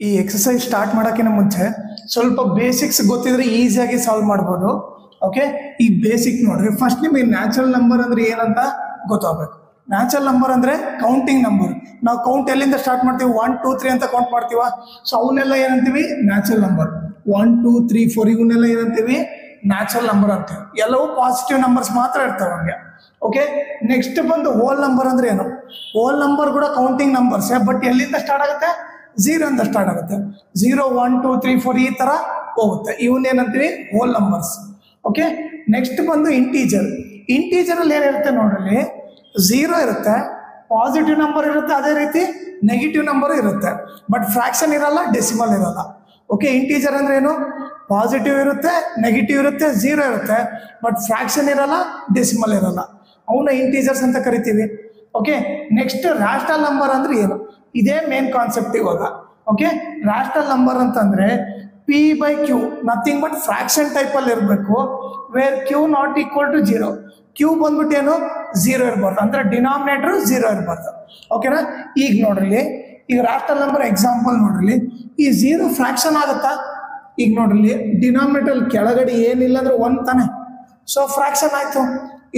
ಈ exercise start ಮಾಡೋಕ್ಕಿಂತ ಮುಂಚೆ ಸ್ವಲ್ಪ ಬೇಸಿಕ್ಸ್ ಗೊತ್ತಿದ್ರೆ ಈಸಿಯಾಗಿ ಸಾಲ್ವ್ ಮಾಡ್ಬೋದು. ಓಕೆ, ಈ ಬೇಸಿಕ್ ನೋಡ್ರಿ. ಫಸ್ಟ್ ನಿಮಗೆ ನ್ಯಾಚುರಲ್ ನಂಬರ್ ಅಂದ್ರೆ ಏನಂತ ಗೊತ್ತಾಗಬೇಕು. ನ್ಯಾಚುರಲ್ ನಂಬರ್ ಅಂದ್ರೆ ಕೌಂಟಿಂಗ್ ನಂಬರ್. ನಾವು ಕೌಂಟ್ ಎಲ್ಲಿಂದ ಸ್ಟಾರ್ಟ್ ಮಾಡ್ತೀವಿ? 1 2 3 ಅಂತ ಕೌಂಟ್ ಮಾಡ್ತೀವ. ಸೊ ಅವನ್ನೆಲ್ಲ ಏನಂತೀವಿ? Natural number. 1 2 3 4 ಇವನ್ನೆಲ್ಲ ಏನಂತೀವಿ? ನ್ಯಾಚುರಲ್ ನಂಬರ್ ಅಂತೀವಿ. ಎಲ್ಲವೂ ಪಾಸಿಟಿವ್ ನಂಬರ್ಸ್ ಮಾತ್ರ ಇರ್ತವೆ ಹಂಗೆ. ಓಕೆ, ನೆಕ್ಸ್ಟ್ ಬಂದು ಹೋಲ್ ನಂಬರ್ ಅಂದ್ರೆ ಏನು? ಹೋಲ್ ನಂಬರ್ ಕೂಡ ಕೌಂಟಿಂಗ್ ನಂಬರ್ಸ್, ಬಟ್ ಎಲ್ಲಿಂದ ಸ್ಟಾರ್ಟ್ ಆಗುತ್ತೆ? 0 ಅಂತ ಸ್ಟಾರ್ಟ್ ಆಗುತ್ತೆ. 0 1 2 3 4 ಈ ತರ ಹೋಗುತ್ತೆ. ಇವನ್ನೇನಂತೀವಿ? Whole numbers. ಓಕೆ, ನೆಕ್ಸ್ಟ್ ಬಂದು ಇಂಟೀಜರ್. ಇಂಟೀಜರ್ ಅಲ್ಲಿ ಏನಿರುತ್ತೆ ನೋಡ್ರಿ? 0 ಇರುತ್ತೆ, ಪಾಸಿಟಿವ್ ನಂಬರ್ ಇರುತ್ತೆ, ಅದೇ ರೀತಿ ನೆಗೆಟಿವ್ ನಂಬರ್ ಇರುತ್ತೆ, ಬಟ್ ಫ್ರಾಕ್ಷನ್ ಇರಲ್ಲ, ಡೆಸಿಮಲ್ ಇರಲ್ಲ. ಓಕೆ, ಇಂಟೀಜರ್ ಅಂದ್ರೆ ಏನು? ಪಾಸಿಟಿವ್ ಇರುತ್ತೆ, ನೆಗೆಟಿವ್ ಇರುತ್ತೆ, 0 ಇರುತ್ತೆ, ಬಟ್ ಫ್ರಾಕ್ಷನ್ ಇರಲ್ಲ, ಡೆಸಿಮಲ್ ಇರಲ್ಲ. ಅವನ್ನ ಇಂಟೀಜರ್ಸ್ ಅಂತ ಕರಿತೀವಿ. ಓಕೆ, ನೆಕ್ಸ್ಟ್ ರ್ಯಾಷನಲ್ ನಂಬರ್ ಅಂದ್ರೆ ಏನು? ಇದೇ ಮೇನ್ ಕಾನ್ಸೆಪ್ಟ್ ಇವಾಗ. ಓಕೆ, ರ್ಯಾಷನಲ್ ನಂಬರ್ ಅಂತಂದ್ರೆ P/Q nothing but fraction type ಅಲ್ಲಿ ಇರಬೇಕು, where Q not equal to 0. Q ಬಂದ್ಬಿಟ್ಟು ಏನು? 0 ಇರಬಾರ್ದು, ಅಂದ್ರೆ ಡಿನಾಮಿನೇಟರ್ 0 ಇರಬಾರ್ದು. ಓಕೆನಾ? ಈಗ ನೋಡ್ರಿ, ಈಗ ರ್ಯಾಷನಲ್ ನಂಬರ್ ಎಕ್ಸಾಂಪಲ್ ನೋಡ್ರಿ. ಈ 0 ಫ್ರಾಕ್ಷನ್ ಆಗುತ್ತಾ? ಈಗ ನೋಡ್ರಿ, ಡಿನಾಮಿನೇಟರ್ ಕೆಳಗಡೆ ಏನಿಲ್ಲ ಅಂದ್ರೆ 1 ತಾನೆ, ಸೊ ಫ್ರಾಕ್ಷನ್ ಆಯ್ತು.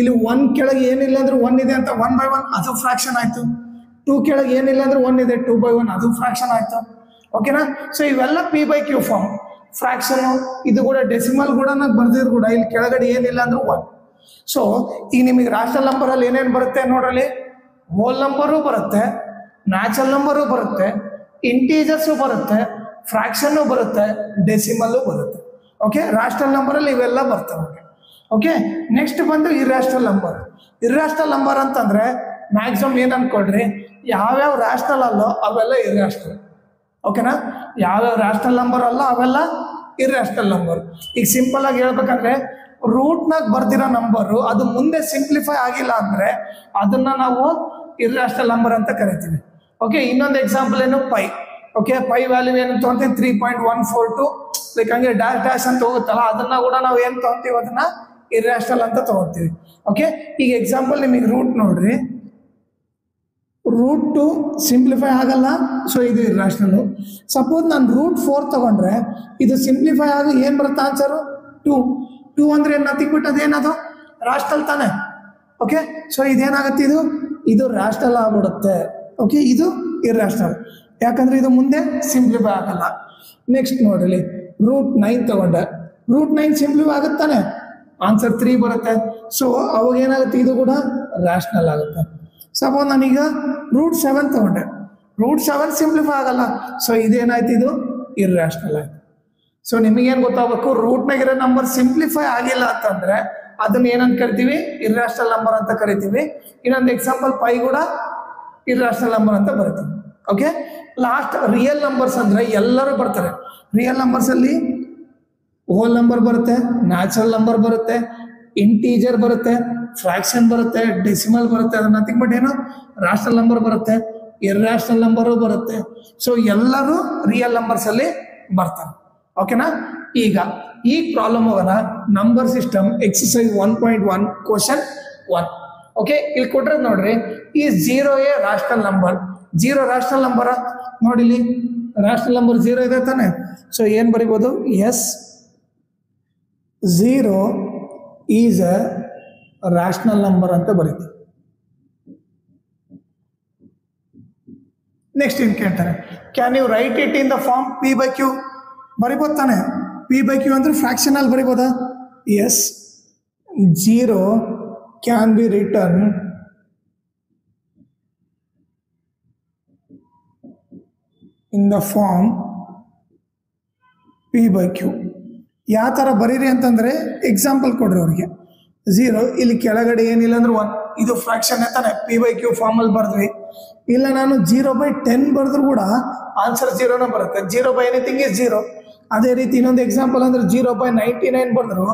ಇಲ್ಲಿ 1 ಕೆಳಗೆ ಏನಿಲ್ಲ ಅಂದ್ರೆ 1 ಇದೆ ಅಂತ 1/1 ಅದು ಫ್ರಾಕ್ಷನ್ ಆಯ್ತು. 2 ಕೆಳಗೆ ಏನಿಲ್ಲ ಅಂದ್ರೆ 1 ಇದೆ, 2/1 ಅದು ಫ್ರಾಕ್ಷನ್ ಆಯ್ತು. ಓಕೆನಾ? ಸೊ ಇವೆಲ್ಲ P/Q ಫಾರ್ಮ್. ಫ್ರಾಕ್ಷನ್ ಇದು ಕೂಡ ಡೆಸಿಮಲ್ ಕೂಡ ಬರ್ದಿದ್ರು ಕೂಡ ಇಲ್ಲಿ ಕೆಳಗಡೆ ಏನಿಲ್ಲ ಅಂದ್ರೆ 1. ಸೊ ಈಗ ನಿಮಗೆ ರ್ಯಾಷನಲ್ ನಂಬರ್ ಅಲ್ಲಿ ಏನೇನು ಬರುತ್ತೆ ನೋಡ್ರಲ್ಲಿ? ಹೋಲ್ ನಂಬರು ಬರುತ್ತೆ, ನ್ಯಾಚುರಲ್ ನಂಬರು ಬರುತ್ತೆ, ಇಂಟೀಜರ್ಸು ಬರುತ್ತೆ, ಫ್ರಾಕ್ಷನ್ನು ಬರುತ್ತೆ, ಡೆಸಿಮಲ್ಲು ಬರುತ್ತೆ. ಓಕೆ, ರ್ಯಾಷನಲ್ ನಂಬರಲ್ಲಿ ಇವೆಲ್ಲ ಬರ್ತವೆ. ಓಕೆ, ನೆಕ್ಸ್ಟ್ ಬಂದು ಇರ್ಯಾಷನಲ್ ನಂಬರ್. ಇರ್ಯಾಷನಲ್ ನಂಬರ್ ಅಂತಂದ್ರೆ ಮ್ಯಾಕ್ಸಿಮಮ್ ಏನು ಅನ್ಕೊಳ್ರಿ, ಯಾವ್ಯಾವ ರ್ಯಾಷನಲ್ ಅಲ್ಲೋ ಅವೆಲ್ಲ ಇರ್ಯಾಷನಲ್. ಓಕೆನಾ? ಯಾವ್ಯಾವ ರ್ಯಾಷನಲ್ ನಂಬರ್ ಅಲ್ಲ ಅವೆಲ್ಲ ಇರ್ಯಾಷನಲ್ ನಂಬರ್. ಈಗ ಸಿಂಪಲ್ ಆಗಿ ಹೇಳ್ಬೇಕಂದ್ರೆ ರೂಟ್ನಾಗ ಬರ್ದಿರೋ ನಂಬರು ಅದು ಮುಂದೆ ಸಿಂಪ್ಲಿಫೈ ಆಗಿಲ್ಲ ಅಂದ್ರೆ ಅದನ್ನ ನಾವು ಇರ್ಯಾಷನಲ್ ನಂಬರ್ ಅಂತ ಕರಿತೀವಿ. ಓಕೆ, ಇನ್ನೊಂದು ಎಕ್ಸಾಂಪಲ್ ಏನು? ಪೈ. ಓಕೆ, ಪೈ ವ್ಯಾಲ್ಯೂ ಏನು ತೊಗೊಂತೀವಿ? 3.142 ಲೈಕ್ ಹಂಗೆ ಡ್ಯಾಶ್ ಡ್ಯಾಶ್ ಅಂತ ಹೋಗುತ್ತಲ್ಲ, ಅದನ್ನ ಕೂಡ ನಾವು ಏನು ತೊಗೊಂತೀವಿ? ಅದನ್ನ ಇರ್ಯಾಷನಲ್ ಅಂತ ತಗೋತೀವಿ. ಓಕೆ, ಈಗ ಎಕ್ಸಾಂಪಲ್ ನಿಮಗೆ ರೂಟ್ ನೋಡ್ರಿ. ರೂಟ್ 2 ಸಿಂಪ್ಲಿಫೈ ಆಗಲ್ಲ, ಸೊ ಇದು ಇರ್ಯಾಷನಲ್. ಸಪೋಸ್ ನಾನು ರೂಟ್ 4 ತಗೊಂಡ್ರೆ ಇದು ಸಿಂಪ್ಲಿಫೈ ಆಗಿ ಏನು ಬರುತ್ತೆ ಆನ್ಸರು? 2 ಅಂದ್ರೆ ನಥಿಂಗ್ ಬಟ್ ಅದೇನದು? ರ್ಯಾಷನಲ್ ತಾನೆ. ಓಕೆ, ಸೊ ಇದೇನಾಗುತ್ತೆ? ಇದು ರ್ಯಾಷನಲ್ ಆಗ್ಬಿಡುತ್ತೆ. ಓಕೆ, ಇದು ಇರ್ಯಾಷನಲ್, ಯಾಕಂದ್ರೆ ಇದು ಮುಂದೆ ಸಿಂಪ್ಲಿಫೈ ಆಗಲ್ಲ. ನೆಕ್ಸ್ಟ್ ನೋಡ್ರಿ, ರೂಟ್ 9 ತಗೊಂಡೆ. ರೂಟ್ 9 ಸಿಂಪ್ಲಿಫೈ ಆಗುತ್ತಾನೆ, ಆನ್ಸರ್ 3 ಬರುತ್ತೆ. ಸೊ ಅವಾಗ ಏನಾಗುತ್ತೆ? ಇದು ಕೂಡ ರ್ಯಾಷನಲ್ ಆಗುತ್ತೆ. ಸಪೋಸ್ ನಾನೀಗ ರೂಟ್ 7 ತಗೊಂಡೆ. ರೂಟ್ 7 ಸಿಂಪ್ಲಿಫೈ ಆಗಲ್ಲ, ಸೊ ಇದೇನಾಯ್ತು? ಇದು ಇರ್ಯಾಷನಲ್ ಆಯ್ತು. ಸೊ ನಿಮಗೇನು ಗೊತ್ತಾಗಬೇಕು? ರೂಟ್ನಾಗಿರೋ ನಂಬರ್ ಸಿಂಪ್ಲಿಫೈ ಆಗಿಲ್ಲ ಅಂತಂದ್ರೆ ಅದನ್ನ ಏನಂತ ಕರಿತೀವಿ? ಇರ್ಯಾಷನಲ್ ನಂಬರ್ ಅಂತ ಕರಿತೀವಿ. ಇನ್ನೊಂದು ಎಕ್ಸಾಂಪಲ್ ಪೈ ಕೂಡ ಇರ್ಯಾಷನಲ್ ನಂಬರ್ ಅಂತ ಬರೀತೀವಿ. ಓಕೆ, ಲಾಸ್ಟ್ ರಿಯಲ್ ನಂಬರ್ಸ್ ಅಂದ್ರೆ ಎಲ್ಲರೂ ಬರ್ತಾರೆ. ರಿಯಲ್ ನಂಬರ್ಸ್ ಅಲ್ಲಿ ಹೋಲ್ ನಂಬರ್ ಬರುತ್ತೆ, ನ್ಯಾಚುರಲ್ ನಂಬರ್ ಬರುತ್ತೆ, ಇಂಟೀಜರ್ ಬರುತ್ತೆ, ಫ್ರಾಕ್ಷನ್ ಬರುತ್ತೆ, ಡೆಸಿಮಲ್ ಬರುತ್ತೆ. ಅದು ನಥಿಂಗ್ ಬಟ್ ಏನು? ರ್ಯಾಷನಲ್ ನಂಬರ್ ಬರುತ್ತೆ, ಇರ್ಯಾಷನಲ್ ನಂಬರು ಬರುತ್ತೆ. ಸೊ ಎಲ್ಲರೂ ರಿಯಲ್ ನಂಬರ್ಸ್ ಅಲ್ಲಿ ಬರ್ತಾರೆ. ಓಕೆನಾ? ಈಗ ಈ ಪ್ರಾಬ್ಲಮ್ ಹೋಗೋಣ. Number system exercise 1.1 question 1. Okay, ಇಲ್ಲಿ ಕೊಟ್ರೆ ನೋಡ್ರಿ, ಈ 0 ರ್ಯಾಷನಲ್ ನಂಬರ್. 0 ರ್ಯಾಷನಲ್ ನಂಬರ್ ನೋಡಿಲಿ, ರ್ಯಾಷನಲ್ ನಂಬರ್ 0 ಇದೆ ತಾನೆ. ಸೊ ಏನ್ ಬರಿಬೋದು? Yes 0 is a rational number ಅಂತ ಬರೀತೀವಿ. ನೆಕ್ಸ್ಟ್ ಏನ್ ಕೇಳ್ತಾರೆ? Can you write it in the form P/Q? ಬರಿಬೋದು ತಾನೆ. P/Q ಅಂದ್ರೆ ಫ್ರಾಕ್ಷನ್ ಅಲ್ಲಿ ಬರಿಬೋದಾ? Yes 0 can be written in the form P/Q. ಯಾವ ಥರ ಬರೀರಿ ಅಂತಂದ್ರೆ ಎಕ್ಸಾಂಪಲ್ ಕೊಡ್ರಿ ಅವ್ರಿಗೆ. 0 ಇಲ್ಲಿ ಕೆಳಗಡೆ ಏನಿಲ್ಲ ಅಂದ್ರೆ 1, ಇದು ಫ್ರಾಕ್ಷನ್ ತಾನೆ. P/Q ಫಾರ್ಮ್ ಅಲ್ಲಿ ಬರ್ದ್ವಿ. ಇಲ್ಲ ನಾನು 0/10 ಬರೆದ್ರು ಕೂಡ ಆನ್ಸರ್ 0ನ ಬರುತ್ತೆ. 0/ಎನಿಥಿಂಗ್ ಇಸ್ 0. ಅದೇ ರೀತಿ ಇನ್ನೊಂದು ಎಕ್ಸಾಂಪಲ್ ಅಂದ್ರೆ 0/99 ಬರೆದ್ರು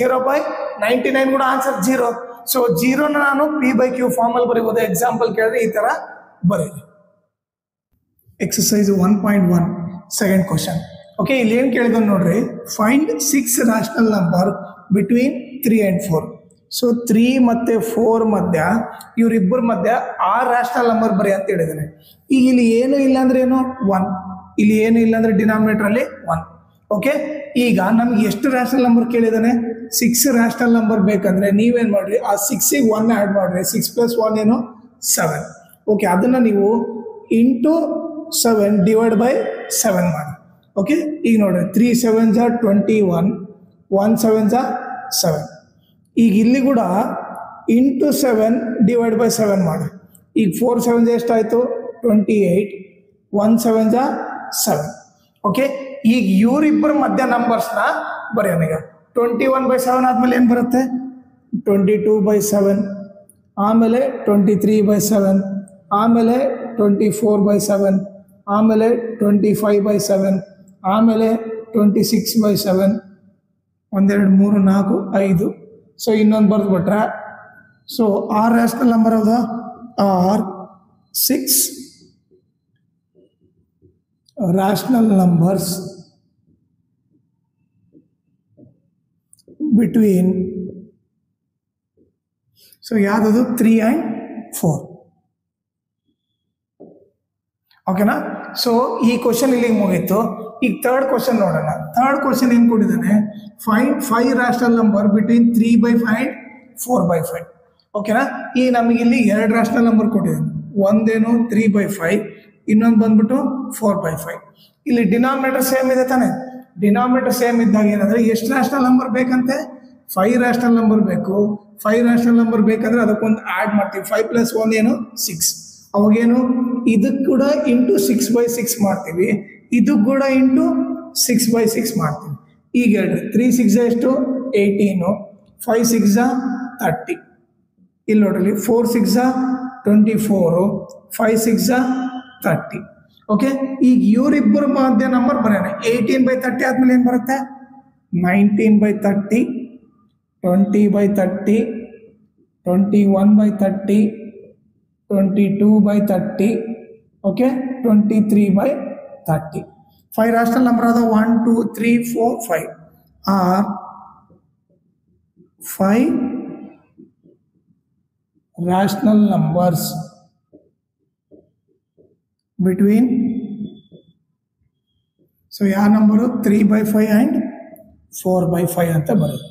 0/99 ಕೂಡ ಆನ್ಸರ್ 0. ಸೊ 0ನ ನಾನು P/Q ಫಾರ್ಮ್ ಅಲ್ಲಿ ಬರೀಬಹುದು. ಎಕ್ಸಾಂಪಲ್ ಕೇಳಿದ್ರೆ ಈ ತರ ಬರೀರಿ. Exercise 1.1 second question. ಓಕೆ, ಇಲ್ಲಿ ಏನು ಕೇಳಿದ ನೋಡ್ರಿ, find 6 rational number between 3 and 4. So 3 ಮತ್ತು 4 ಮಧ್ಯ ಇವರಿಬ್ಬರ ಮಧ್ಯ 6 ರ್ಯಾಷನಲ್ ನಂಬರ್ ಬರೀ ಅಂತ ಹೇಳಿದ್ದಾನೆ. ಈಗ ಇಲ್ಲಿ ಏನು ಇಲ್ಲ ಅಂದ್ರೆ ಏನು? 1. ಇಲ್ಲಿ ಏನು ಇಲ್ಲ ಅಂದರೆ ಡಿನಾಮಿನೇಟ್ರಲ್ಲಿ 1. ಓಕೆ, ಈಗ ನಮ್ಗೆ ಎಷ್ಟು ರ್ಯಾಷನಲ್ ನಂಬರ್ ಕೇಳಿದಾನೆ? 6 ರ್ಯಾಷನಲ್ ನಂಬರ್ ಬೇಕಂದ್ರೆ ನೀವೇನು ಮಾಡಿರಿ, ಆ 6ಗೆ 1 ಆ್ಯಡ್ ಮಾಡಿರಿ. 6 + 1 ಏನು? 7. ಓಕೆ, ಅದನ್ನು ನೀವು ಇಂಟು 7 ಡಿವೈಡ್ ಬೈ 7 ಮಾಡಿ. ಓಕೆ, ಈಗ ನೋಡಿರಿ 3 7s are 21, 1 7s are 7. ಈಗ ಇಲ್ಲಿ ಕೂಡ ಇಂಟು 7 ಡಿವೈಡ್ ಬೈ 7 ಮಾಡಿ. ಈಗ 4 7s ಎಷ್ಟಾಯಿತು? 28, 1 7s are 7. ಓಕೆ, ಈಗ ಇವರಿಬ್ಬರ ಮಧ್ಯ ನಂಬರ್ಸ್ನ ಬರೆಯೋಣ. ಈಗ 21/7 ಆದಮೇಲೆ ಏನು ಬರುತ್ತೆ? 22/7, ಆಮೇಲೆ 23/7, ಆಮೇಲೆ 24/7, ಆಮೇಲೆ 25/7, ಆಮೇಲೆ 26/7, 1 2 3 4 5. ಸೊ ಇನ್ನೊಂದು ಬರೆದ್ಬಿಟ್ರೆ, ಸೊ 6 ರ್ಯಾಷನಲ್ ನಂಬರ್ ಯಾವುದು? Or 6 rational numbers between, so ಯಾವುದು? 3 and 4. ಓಕೆನಾ? ಸೊ ಈ ಕ್ವಶನ್ ಇಲ್ಲಿಗೆ ಮುಗೀತು. ಈಗ ಥರ್ಡ್ ಕ್ವಶನ್ ನೋಡೋಣ. ಥರ್ಡ್ ಕ್ವಶನ್ ಏನು ಕೊಟ್ಟಿದ್ದಾನೆ? Find 5 rational number between 3/5 and 4/5. ಓಕೆನಾ? ಈಗ ನಮಗೆ ಇಲ್ಲಿ 2 ರ್ಯಾಷನಲ್ ನಂಬರ್ ಕೊಟ್ಟಿದ್ದಾನೆ. ಒಂದೇನು 3/5, ಇನ್ನೊಂದು ಬಂದ್ಬಿಟ್ಟು 4/5. ಇಲ್ಲಿ ಡಿನಾಮಿನೇಟರ್ ಸೇಮ್ ಇದೆ ತಾನೆ? ಡಿನಾಮಿನೇಟರ್ ಸೇಮ್ ಇದ್ದಾಗ ಏನಂದ್ರೆ ಎಷ್ಟು ರ್ಯಾಷನಲ್ ನಂಬರ್ ಬೇಕಂತೆ? 5 ರ್ಯಾಷನಲ್ ನಂಬರ್ ಬೇಕು. 5 ರ್ಯಾಷನಲ್ ನಂಬರ್ ಬೇಕಂದ್ರೆ ಅದಕ್ಕೊಂದು ಆ್ಯಡ್ ಮಾಡ್ತೀವಿ. 5 + 1 ಏನು? 6. ಅವಾಗೇನು? ಇದಕ್ಕೆ ಕೂಡ ಇಂಟು 6/6 ಮಾಡ್ತೀವಿ, ಇದಕ್ಕೆ ಕೂಡ ಇಂಟು 6/6 ಮಾಡ್ತೀವಿ. ಈಗ ಹೇಳ್ರಿ 3 6 ಎಷ್ಟು? 18, 5 6 30. ಇಲ್ಲಿ ನೋಡ್ರಿ 4 6 24, 5 6 30. ಓಕೆ, ಈಗ ಇವರಿಬ್ಬರ ಮಧ್ಯ ನಂಬರ್ ಬರೋಣ. 18/30 ಆದ್ಮೇಲೆ ಏನು ಬರುತ್ತೆ? 19/30, 20/30, 21/30, 22/30, ಓಕೆ, 23/30. 5 ರ್ಯಾಷನಲ್ ನಂಬರ್ ಅದ. 1 2 3 4 5 or 5 rational numbers between, so ಯಾವ ನಂಬರು? 3/5 and 4/5 ಅಂತ ಬರುತ್ತೆ.